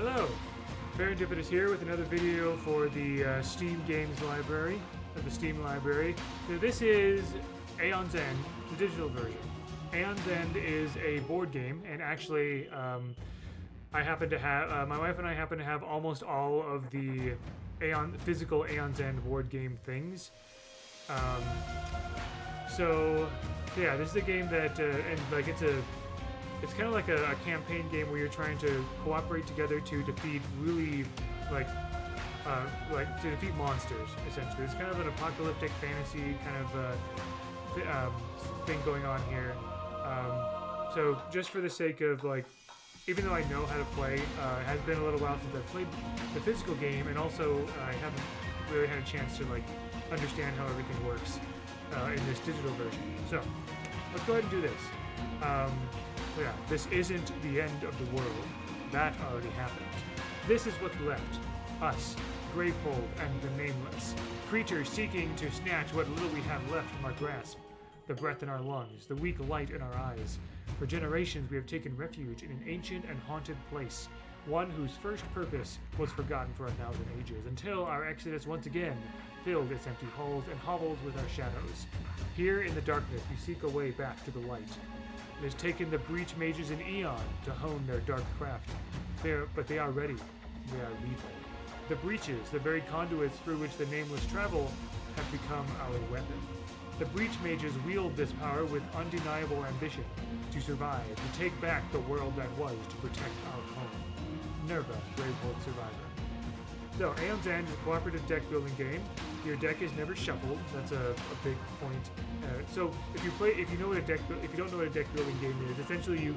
Hello, Serendipitous here with another video for the Steam Games Library, the Steam Library. So this is Aeon's End, the digital version. Aeon's End is a board game, and actually, I happen to have my wife and I happen to have almost all of the physical Aeon's End board game things. So yeah, this is a game that it's kind of like a campaign game where you're trying to cooperate together to defeat really to defeat monsters. Essentially, it's kind of an apocalyptic fantasy kind of thing going on here. So just for the sake of even though I know how to play, it has been a little while since I've played the physical game, and also I haven't really had a chance to understand how everything works in this digital version. So let's go ahead and do this. Yeah, this isn't the end of the world. That already happened. This is what's left. Us, Gravehold, and the Nameless. Creatures seeking to snatch what little we have left from our grasp. The breath in our lungs, the weak light in our eyes. For generations we have taken refuge in an ancient and haunted place. One whose first purpose was forgotten for 1,000 ages, until our exodus once again filled its empty halls and hovels with our shadows. Here in the darkness we seek a way back to the light. It has taken the breach mages in Aeon to hone their dark craft. But they are ready. They are lethal. The breaches, the very conduits through which the Nameless travel, have become our weapon. The breach mages wield this power with undeniable ambition to survive, to take back the world that was, to protect our home. Nerva, Gravehold Survivor. So, Aeon's End is a cooperative deck building game. Your deck is never shuffled. That's a big point. So, if you don't know what a deck building game is, essentially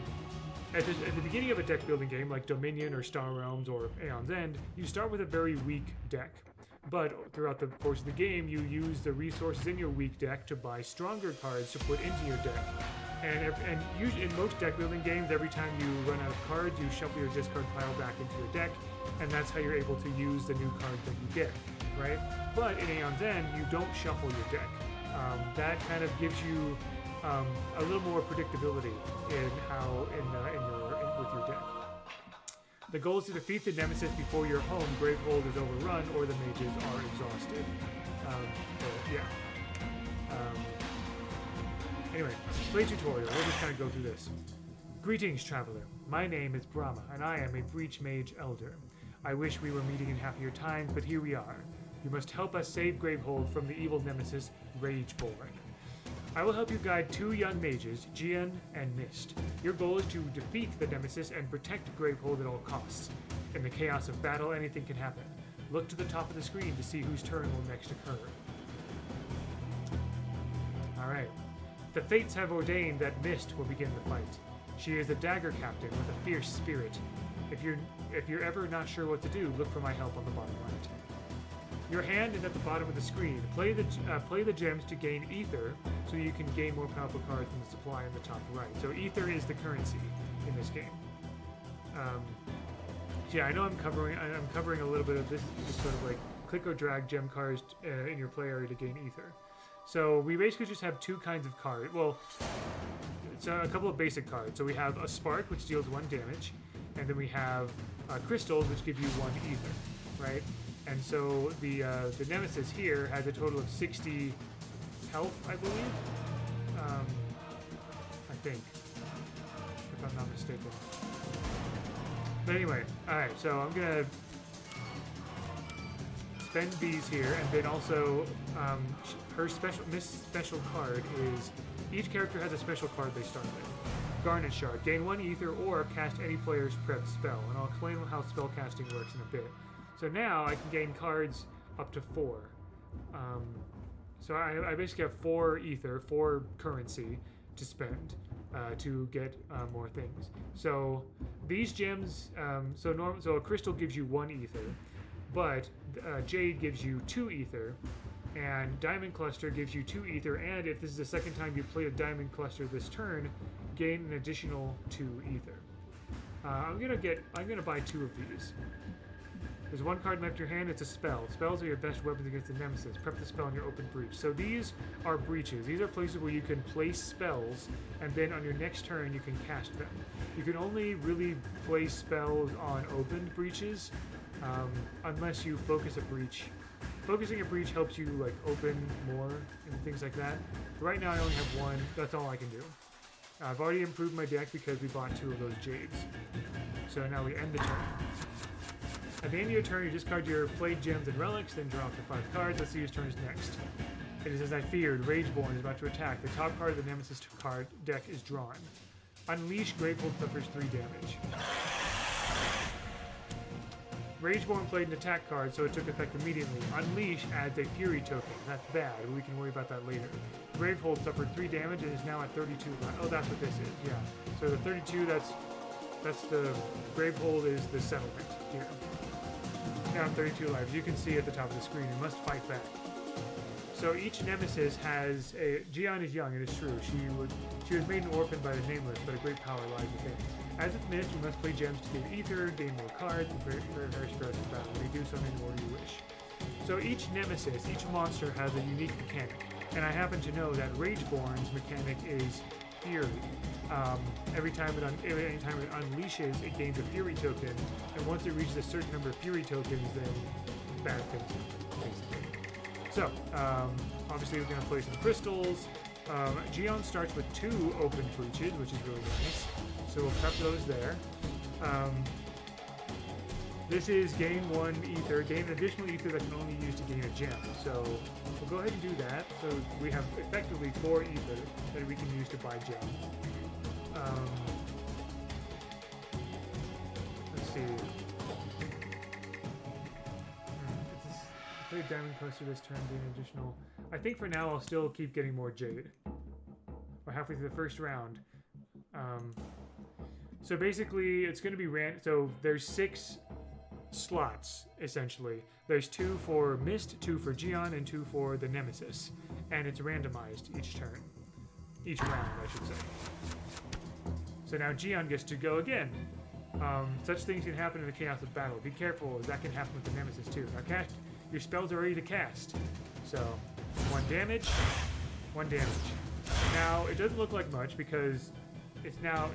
at the beginning of a deck building game like Dominion or Star Realms or Aeon's End, you start with a very weak deck. But throughout the course of the game, you use the resources in your weak deck to buy stronger cards to put into your deck. And usually in most deck building games, every time you run out of cards, you shuffle your discard pile back into your deck, and that's how you're able to use the new cards that you get, right? But in Aeon's End, you don't shuffle your deck. That kind of gives you a little more predictability with your deck. The goal is to defeat the Nemesis before your home Gravehold is overrun or the mages are exhausted. Anyway, play tutorial. We'll just kind of go through this. Greetings, traveler. My name is Brahma, and I am a Breach Mage Elder. I wish we were meeting in happier times, but here we are. You must help us save Gravehold from the evil Nemesis, Rageborn. I will help you guide two young mages, Jian and Mist. Your goal is to defeat the Nemesis and protect Gravehold at all costs. In the chaos of battle, anything can happen. Look to the top of the screen to see whose turn will next occur. Alright. The fates have ordained that Mist will begin the fight. She is a dagger captain with a fierce spirit. If you're ever not sure what to do, look for my help on the bottom right. Your hand is at the bottom of the screen. Play the gems to gain ether, so you can gain more powerful cards from the supply in the top right. So ether is the currency in this game. Yeah, I know I'm covering a little bit of this, just sort of click or drag gem cards in your play area to gain ether. So we basically just have two kinds of cards. Well, it's a couple of basic cards. So we have a spark, which deals 1 damage, and then we have crystals, which give you 1 ether, right? And so the Nemesis here has a total of 60 health, I believe. I think, if I'm not mistaken. But anyway, all right. So I'm gonna spend these here, and then also her special card is each character has a special card they start with. Garnet Shard. Gain 1 ether or cast any player's prep spell, and I'll explain how spell casting works in a bit. So now I can gain cards up to 4. So I basically have 4 ether, 4 currency to spend to get more things. So these gems, so a crystal gives you 1 ether, but jade gives you 2 ether, and diamond cluster gives you 2 ether. And if this is the second time you play a diamond cluster this turn, gain an additional 2 ether. I'm gonna buy 2 of these. There's one card left in your hand. It's a spell. Spells are your best weapons against the nemesis. Prep the spell on your open breach. So these are breaches. These are places where you can place spells, and then on your next turn you can cast them. You can only really place spells on opened breaches, unless you focus a breach. Focusing a breach helps you like open more and things like that. But right now I only have one. That's all I can do. I've already improved my deck because we bought 2 of those jades. So now we end the turn. At the end of your turn, you discard your played gems and relics, then draw up to 5 cards. Let's see whose turn is next. It is as I feared. Rageborn is about to attack. The top card of the Nemesis card deck is drawn. Unleash. Gravehold suffers 3 damage. Rageborn played an attack card, so it took effect immediately. Unleash adds a Fury token. That's bad, but we can worry about that later. Gravehold suffered 3 damage and is now at 32. Oh, that's what this is. Yeah. So the 32, that's the Gravehold is the settlement here. Down 32 lives. You can see at the top of the screen. You must fight back. So each nemesis has a... Aeon is young, it is true. She was made an orphan by the Nameless, but a great power lies within. As it's missed, you must play gems to gain ether, gain more cards, and very stressful battle. You do so in any order you wish. So each nemesis, each monster has a unique mechanic. And I happen to know that Rageborn's mechanic is Fury. Anytime it unleashes, it gains a Fury token, and once it reaches a certain number of Fury tokens, then bad things happen, basically. So, obviously we're going to play some crystals. Aeon starts with 2 open breaches, which is really nice. So we'll prep those there. This is gain 1 ether, gain an additional ether that can only be used to gain a gem. So we'll go ahead and do that. So we have effectively 4 ether that we can use to buy gems. Let's see. Play a diamond coaster this turn, gain additional. I think for now I'll still keep getting more jade. We're halfway through the first round. So basically, it's going to be so there's 6 slots essentially. There's 2 for Mist, 2 for Aeon, and 2 for the Nemesis, and it's randomized each turn, each round, I should say. So now Aeon gets to go again. Such things can happen in the chaos of battle. Be careful, as that can happen with the Nemesis too. Now cast. Your spells are ready to cast. So 1 damage, 1 damage. Now it doesn't look like much because it's now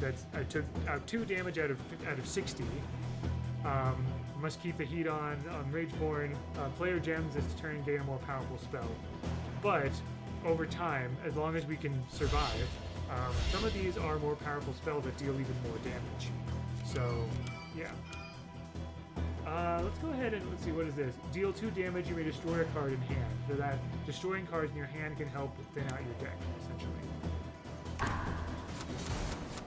that's I took out 2 damage out of 60. Must keep the heat on Rageborn. Player gems this turn gain a more powerful spell. But over time, as long as we can survive, some of these are more powerful spells that deal even more damage. So yeah. Let's go ahead and let's see, what is this? Deal 2 damage, you may destroy a card in hand. So that destroying cards in your hand can help thin out your deck, essentially.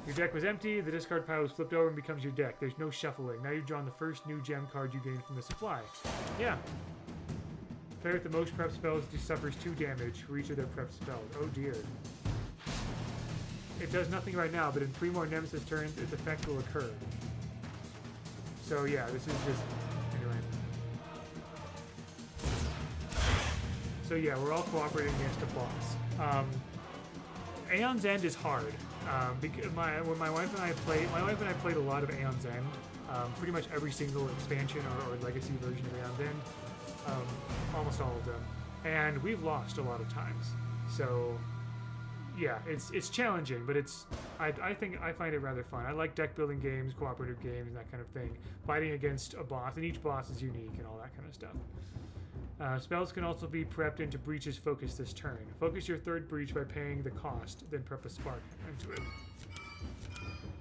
Your deck was empty, the discard pile was flipped over and becomes your deck. There's no shuffling. Now you've drawn the first new gem card you gained from the supply. Yeah. Player with the most prep spells suffers 2 damage for each of their prep spells. Oh dear. It does nothing right now, but in 3 more Nemesis turns, its effect will occur. So yeah, this is just, anyway. So yeah, we're all cooperating against a boss. Aeon's End is hard. Because when my wife and I played a lot of Aeon's End. Pretty much every single expansion or legacy version of Aeon's End. Almost all of them. And we've lost a lot of times. So yeah, it's challenging, but I think I find it rather fun. I like deck building games, cooperative games, and that kind of thing. Fighting against a boss, and each boss is unique and all that kind of stuff. Spells can also be prepped into breaches focus this turn. Focus your 3rd breach by paying the cost, then prep a spark into it.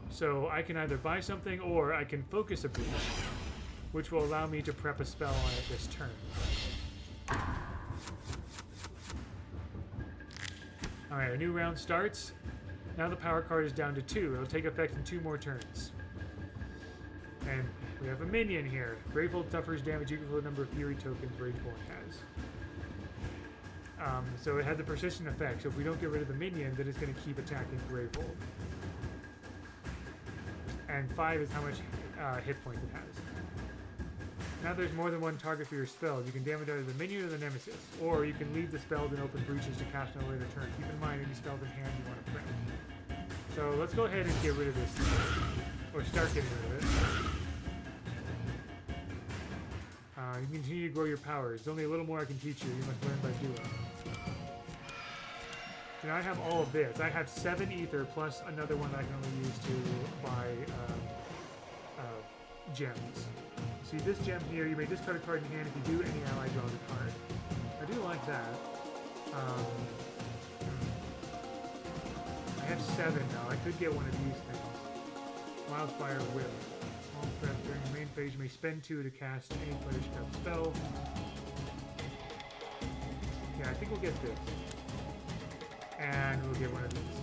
So I can either buy something or I can focus a breach, which will allow me to prep a spell on it this turn. Alright, a new round starts. Now the power card is down to 2. It'll take effect in 2 more turns. And we have a minion here. Gravehold suffers damage equal to the number of Fury tokens Rageborn has. So it has a persistent effect. So if we don't get rid of the minion, then it's going to keep attacking Gravehold. And 5 is how much hit points it has. Now there's more than one target for your spell. You can damage either the minion or the nemesis, or you can leave the spells in open breaches to cast on a later turn. Keep in mind any spells in hand you want to prep. So let's go ahead and get rid of this, or start getting rid of it. can continue to grow your powers. There's only a little more I can teach you. You must learn by doing. So now I have all of this. I have 7 ether plus another one that I can only use to buy gems. See this gem here, you may discard a card in hand if you do, any ally draws a card. I do like that. I have 7 now. I could get one of these things. Wildfire Will. All prep during the main phase, you may spend 2 to cast any player's prep spell. Yeah, I think we'll get this. And we'll get one of these.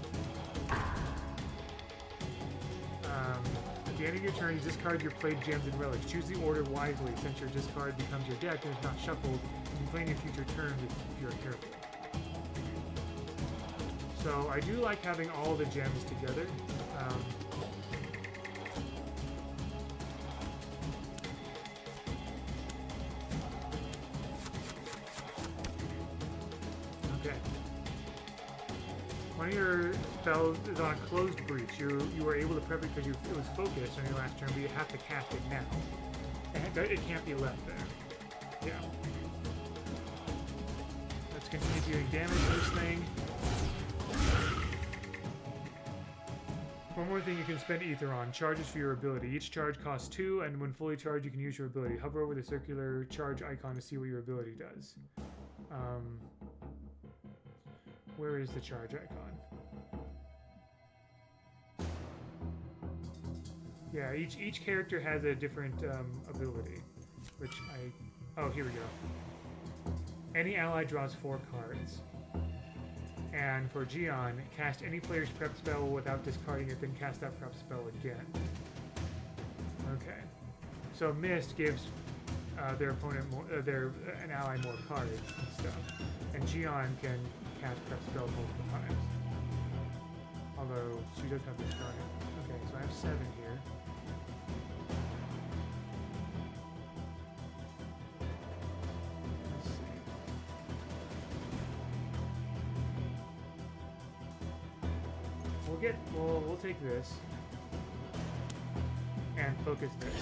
At the end of your turn, you discard your played gems and relics. Choose the order wisely, since your discard becomes your deck and is not shuffled. You can play in your future turns if you're careful. So I do like having all the gems together. Okay. One of your spells is on a closed breach. You were able to prep it because it was focused on your last turn, but you have to cast it now. It can't be left there. Yeah. Let's continue doing damage to this thing. One more thing you can spend ether on. Charges for your ability. Each charge costs 2, and when fully charged, you can use your ability. Hover over the circular charge icon to see what your ability does. Where is the charge icon? Yeah, each character has a different ability, which oh, here we go. Any ally draws 4 cards. And for Aeon, cast any player's prep spell without discarding it, then cast that prep spell again. Okay. So Mist gives their opponent an ally more cards and stuff. And Aeon can cast prep spells multiple times. Although she does have discarding. Okay, so I have 7 here. Let's see. We'll take this and focus this.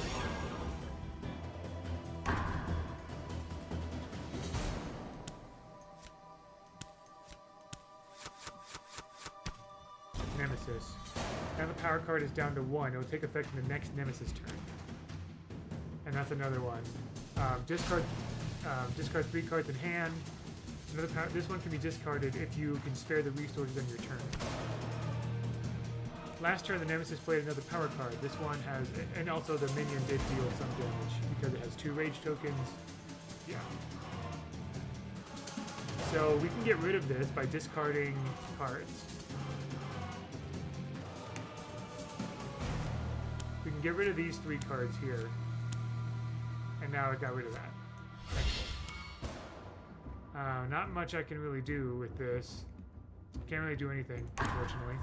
Nemesis. Now the power card is down to 1. It will take effect in the next Nemesis turn. And that's another one. Discard 3 cards in hand. This one can be discarded if you can spare the resources on your turn. Last turn, the Nemesis played another power card. This one has, and also the minion did deal some damage because it has 2 rage tokens. Yeah. So we can get rid of this by discarding cards. We can get rid of these 3 cards here. And now I got rid of that. Excellent. Not much I can really do with this. Can't really do anything, unfortunately.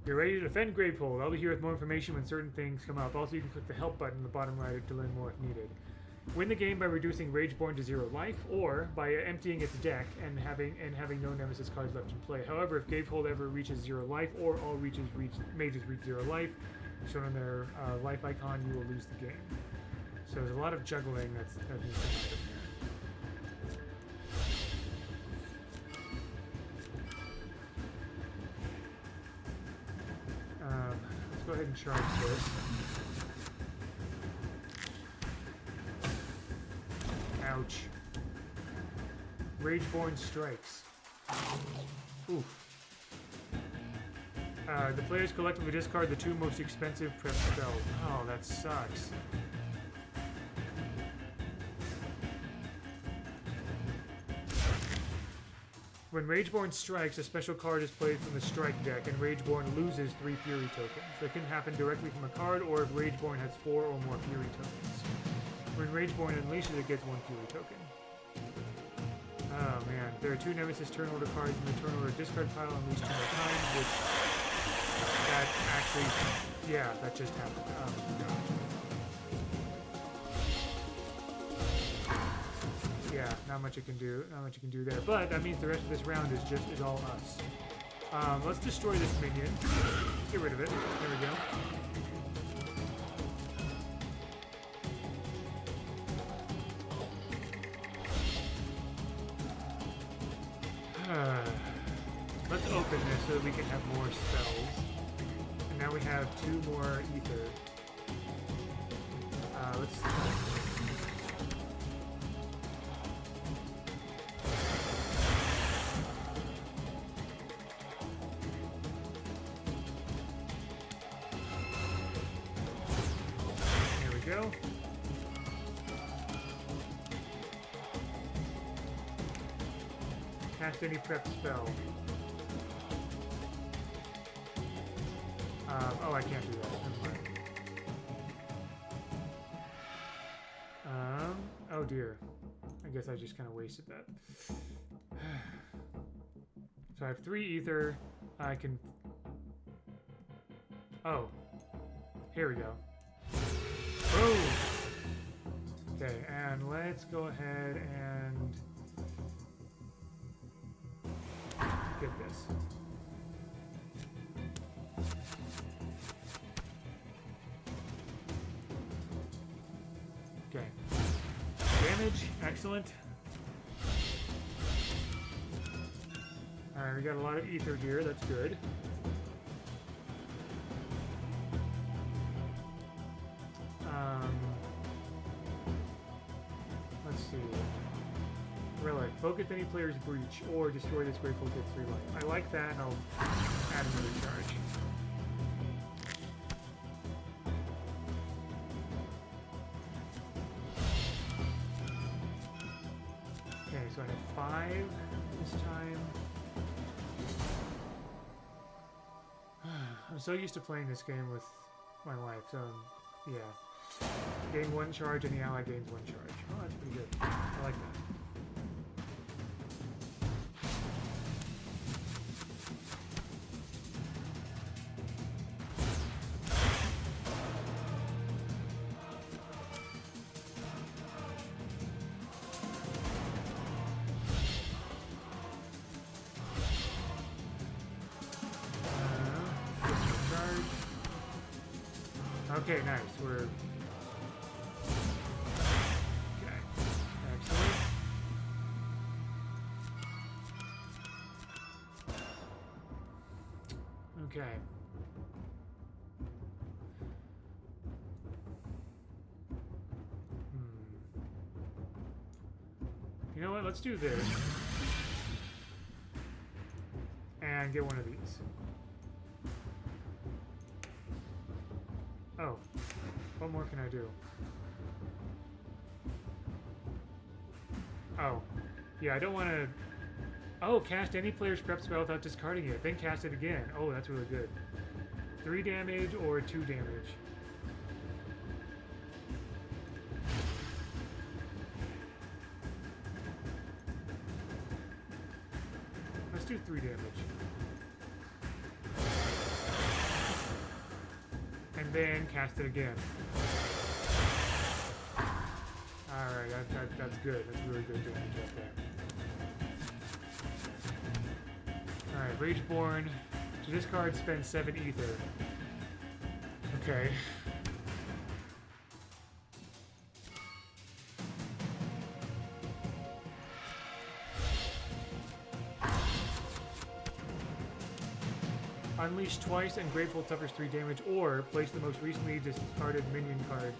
You're ready to defend Gravehold. I'll be here with more information when certain things come up. Also, you can click the help button in the bottom right to learn more if needed. Win the game by reducing Rageborn to 0 life, or by emptying its deck and having no Nemesis cards left in play. However, if Gravehold ever reaches 0 life, or all mages reach 0 life, shown on their life icon, you will lose the game. So there's a lot of juggling that needs to happen here. Let's go ahead and charge this. Ouch. Rageborn strikes. Oof. The players collectively discard the 2 most expensive prep spells. Oh, that sucks. When Rageborn strikes, a special card is played from the strike deck, and Rageborn loses 3 Fury tokens. That can happen directly from a card, or if Rageborn has 4 or more Fury tokens. When Rageborn unleashes, it gets 1 Fury token. Oh man, there are 2 Nemesis turn order cards in the turn order discard pile unleashed 2 more times, which that actually, yeah, that just happened. Oh god. Yeah, not much you can do there. But that means the rest of this round is all us. Let's destroy this minion. Get rid of it. There we go. so that we can have more spells. And now we have 2 more ether. Let's see. Here we go. Cast any prep spell. Oh, I can't do that. Never mind. Oh dear. I guess I just kind of wasted that. So I have 3 ether. I can... Oh. Here we go. Boom! Okay, and let's go ahead and... get this. Okay. Damage, excellent. Alright, we got a lot of ether here, that's good. Let's see. Relic. Focus any player's breach or destroy this grateful gets 3 life. I like that, and I'll add another charge. Okay, so I have 5 this time. I'm so used to playing this game with my life, so yeah. Gain 1 charge and the ally gains 1 charge. Oh, that's pretty good. I like that. Okay, nice. We're... Okay. Excellent. Okay. You know what? Let's do this. And get one of these. Oh, what more can I do? Oh, yeah, I don't want to... Oh, cast any player's prep spell without discarding it, then cast it again. Oh, that's really good. 3 damage or 2 damage. Let's do 3 damage. And then cast it again. Alright, that's good. That's really good damage up there. Alright, Rageborn. To discard, spend 7 ether. Okay. Unleash twice and Grateful suffers 3 damage, or place the most recently discarded minion card.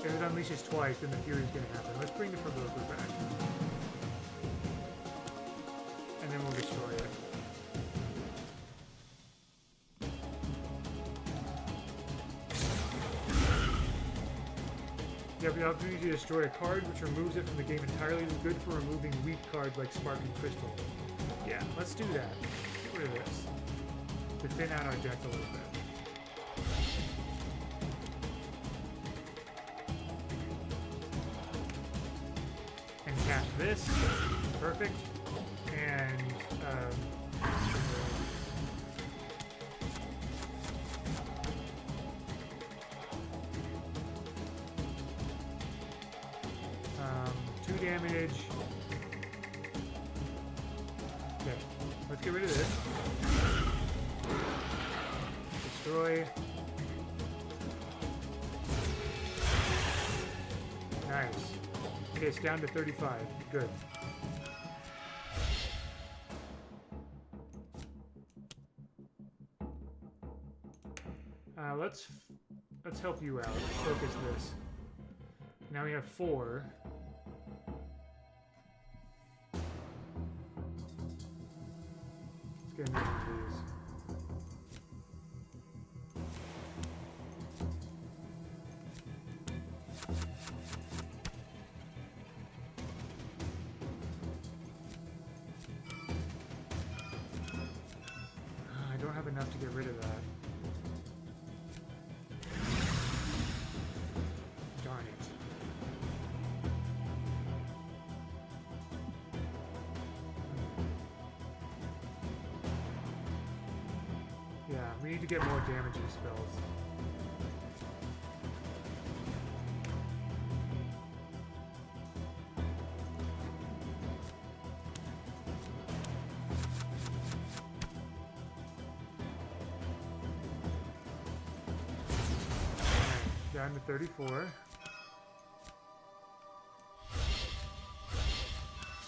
If it unleashes twice, then the Fury is going to happen. Let's bring the Provoker back. And then we'll destroy it. You have the opportunity to destroy a card, which removes it from the game entirely. It's good for removing weak cards like Spark and Crystal. Yeah, let's do that. Get rid of this. To thin out our deck a little bit. And cast this. Perfect. And, 2 damage. Okay, let's get rid of this. Destroy. Nice. Okay, it's down to 35. Good. Let's help you out. Focus this. Now we have 4. Let's get another one of these. I don't have enough to get rid of that. Darn it. Yeah, we need to get more damaging spells. Down to 34.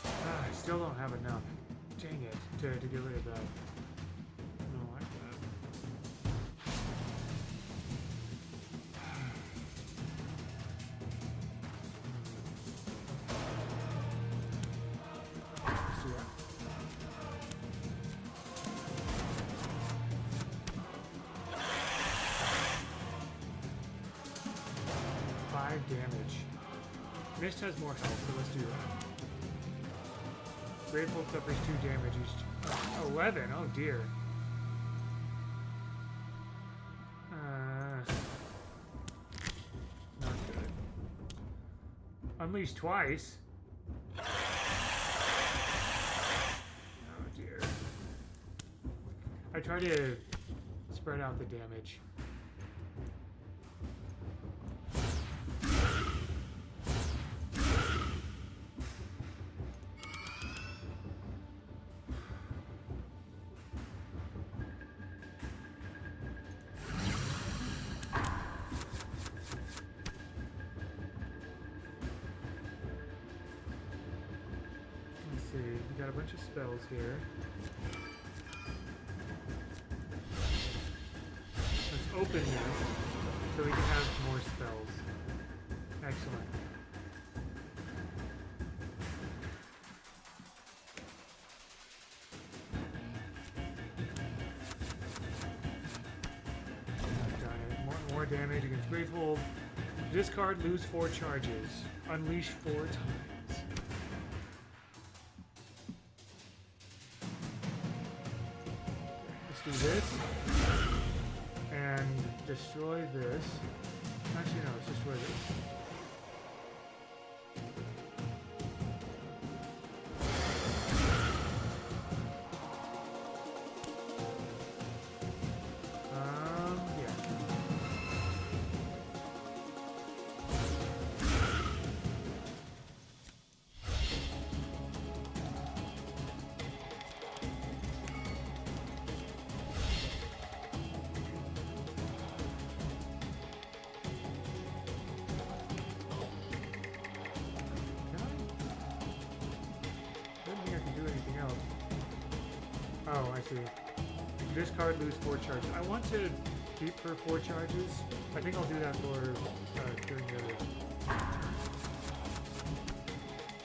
I still don't have enough. Dang it, to get rid of that. I don't like that. Let's do that. 5 damage. Mist has more health, so let's do that. Grateful suffers 2 damage each. 11, oh dear. Not good. Unleash twice. Oh dear. I try to spread out the damage. Got a bunch of spells here. Let's open this so we can have more spells. Excellent. More damage against Grateful. Discard, lose 4 charges. Unleash 4 times. Do this and destroy this. Actually, no, let's destroy this. Yeah. Oh, I see. Discard, lose 4 charges. I want to keep her 4 charges. I think I'll do that for during the other.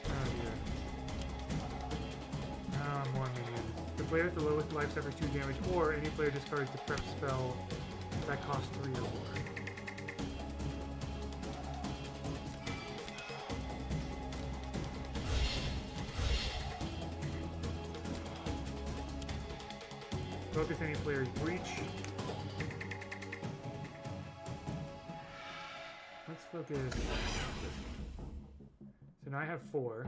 Oh dear. More minions. The player with the lowest life suffers 2 damage, or any player discards the prep spell that costs 3 or more. Focus any player's breach. Let's focus this one. So now I have 4.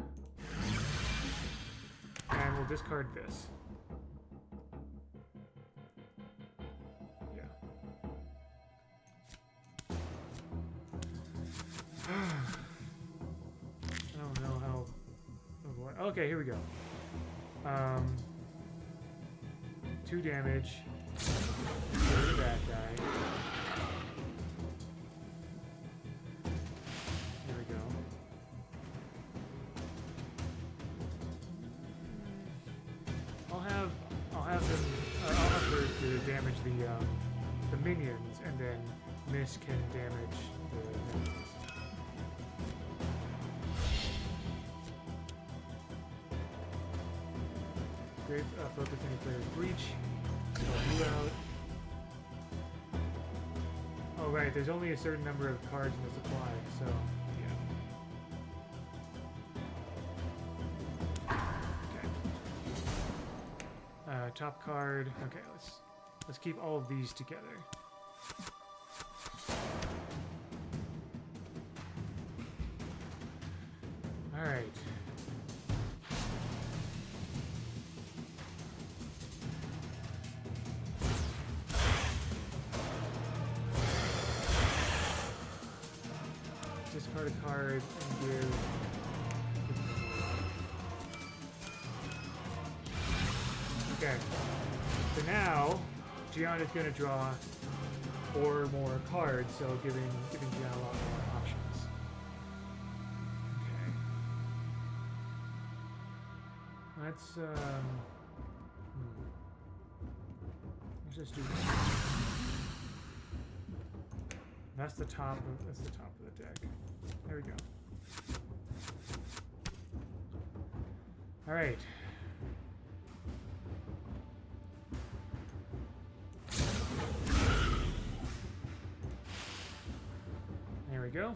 And we'll discard this. Yeah. I don't know how... Okay, here we go. 2 damage. Get rid of that guy. There we go. I'll have her to damage the minions, and then miss can damage the minions. Great focus any player's breach. So you out. Oh right, there's only a certain number of cards in the supply, so yeah. Okay. Top card. Okay, let's keep all of these together. All right. Discard a card and give okay. So now Aeon is going to draw 4 more cards, so giving Aeon a lot more options. Okay. Let's just do this. That's the top of the deck. There we go. All right. There we go.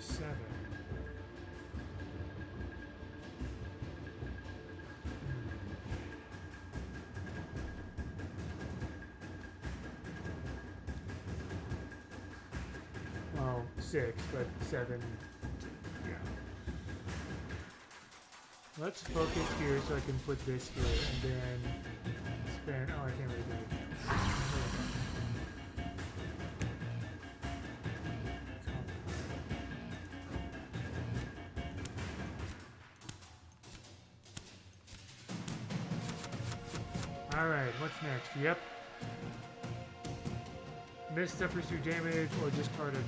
Seven. Well, 6, but 7. Yeah. Let's focus here so I can put this here and then spend. Oh, I can't really do it. Alright, what's next? Yep. Miss suffers 2 damage or discard a.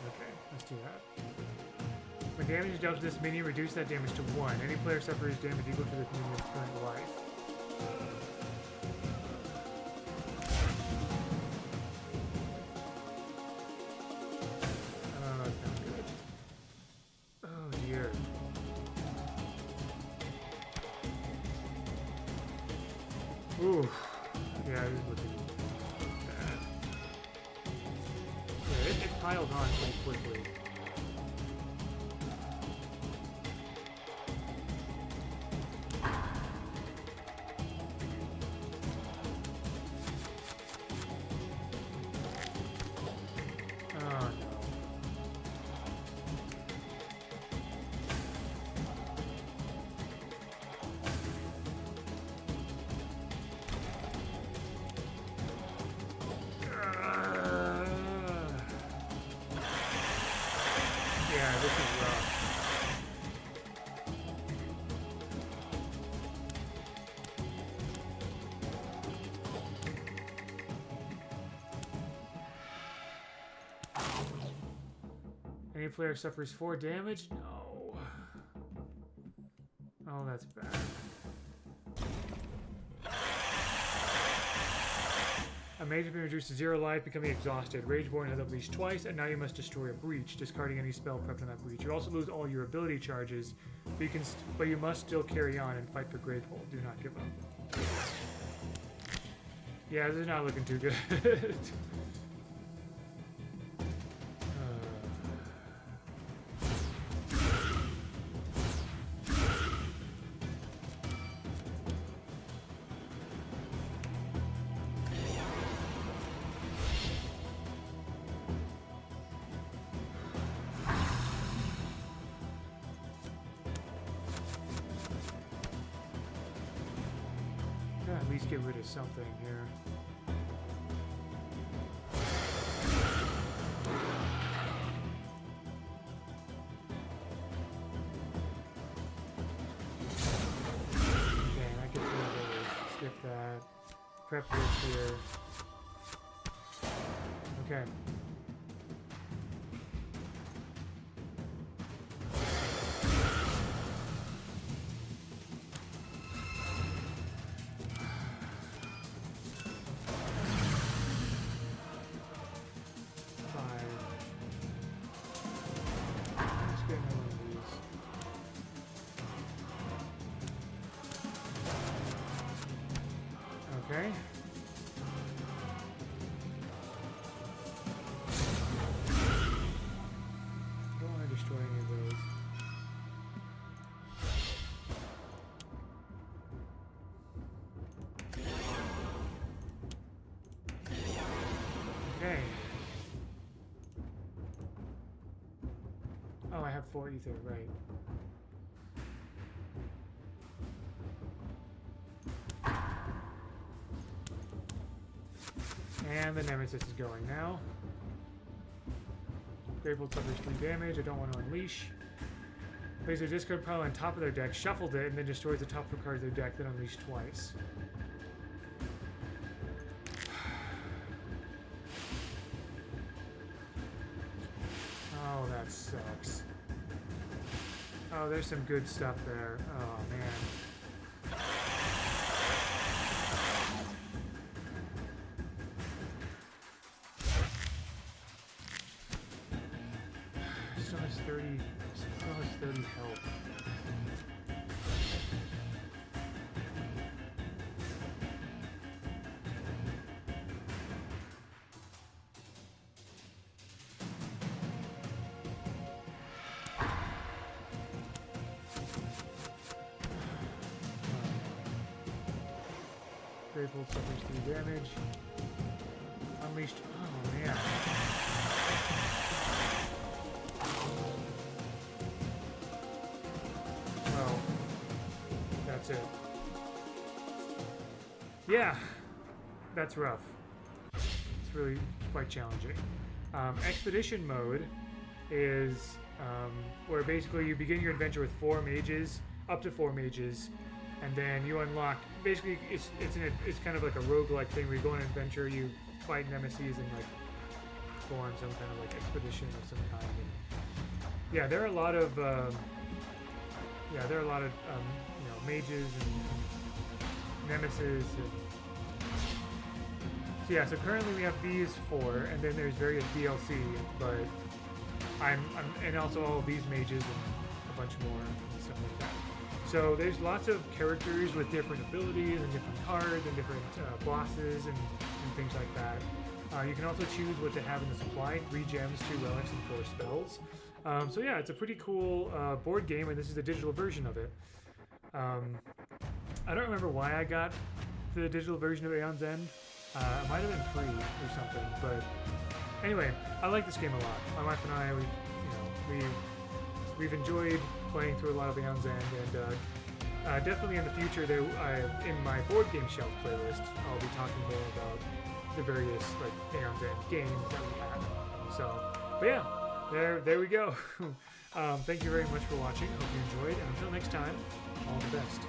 Okay, let's do that. When damage is dealt to this minion, reduce that damage to 1. Any player suffers damage equal to this minion's current life. Oh, that's not good. Oh dear. Ooh. Yeah, this is looking bad. Yeah, it piled on pretty quickly. Any player suffers 4 damage? No. Oh, that's bad. A mage has been reduced to 0 life, becoming exhausted. Rageborn has unleashed twice, and now you must destroy a breach, discarding any spell prepped on that breach. You also lose all your ability charges, but you must still carry on and fight for Gravehold. Do not give up. Yeah, this is not looking too good. At least get rid of something here. Okay, I can skip that. Prep this here. Okay. 4 ether, right. And the Nemesis is going now. Grateful suffers 3 damage. I don't want to unleash. Places a discard pile on top of their deck, shuffled it, and then destroys the top 4 cards of their deck, then unleash twice. Oh, that sucks. Oh, there's some good stuff there. Oh, man. Still has 30 health. Grateful suffers 3 damage. Unleashed. Oh, man. Well, that's it. Yeah, that's rough. It's really quite challenging. Expedition mode is where basically you begin your adventure with 4 mages, up to 4 mages, and then you unlock. Basically, it's kind of like a roguelike thing where you go on an adventure, you fight nemesis, and like go on some kind of like expedition of some kind. And yeah, there are a lot of you know, mages and nemesis. And so yeah, so currently we have these 4, and then there's various DLC, but and also all of these mages and a bunch more and stuff like that. So there's lots of characters with different abilities and different cards and different bosses and things like that. You can also choose what to have in the supply: 3 gems, 2 relics, and 4 spells. So yeah, it's a pretty cool board game, and this is a digital version of it. I don't remember why I got the digital version of Aeon's End. It might have been free or something, but anyway, I like this game a lot. My wife and I, we've enjoyed playing through a lot of Aeon's End, and definitely in the future, in my board game shelf playlist, I'll be talking more about the various like Aeon's End games that we have. So, but yeah, there we go. Thank you very much for watching. Hope you enjoyed, and until next time, all the best.